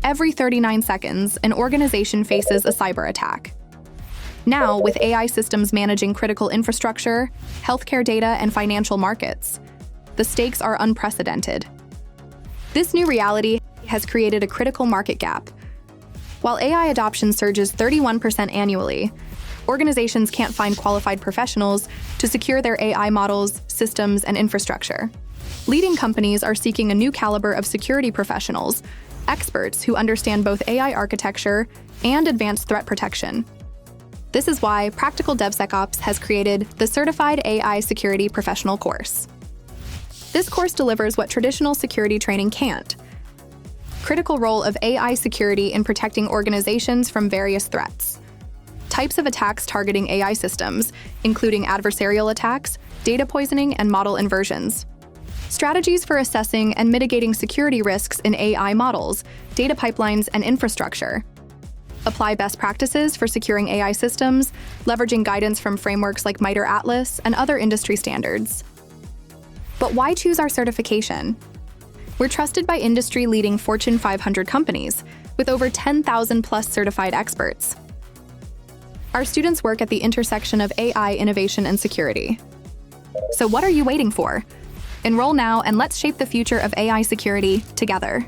Every 39 seconds, an organization faces a cyber attack. Now, with AI systems managing critical infrastructure, healthcare data, and financial markets, the stakes are unprecedented. This new reality has created a critical market gap. While AI adoption surges 31% annually, organizations can't find qualified professionals to secure their AI models, systems, and infrastructure. Leading companies are seeking a new caliber of security professionals, experts who understand both AI architecture and advanced threat protection. This is why Practical DevSecOps has created the Certified AI Security Professional course. This course delivers what traditional security training can't: critical role of AI security in protecting organizations from various threats, types of attacks targeting AI systems, including adversarial attacks, data poisoning, and model inversions, strategies for assessing and mitigating security risks in AI models, data pipelines, and infrastructure, apply best practices for securing AI systems, leveraging guidance from frameworks like MITRE Atlas and other industry standards. But why choose our certification? We're trusted by industry-leading Fortune 500 companies, with over 10,000 plus certified experts. Our students work at the intersection of AI innovation and security. So what are you waiting for? Enroll now and let's shape the future of AI security together.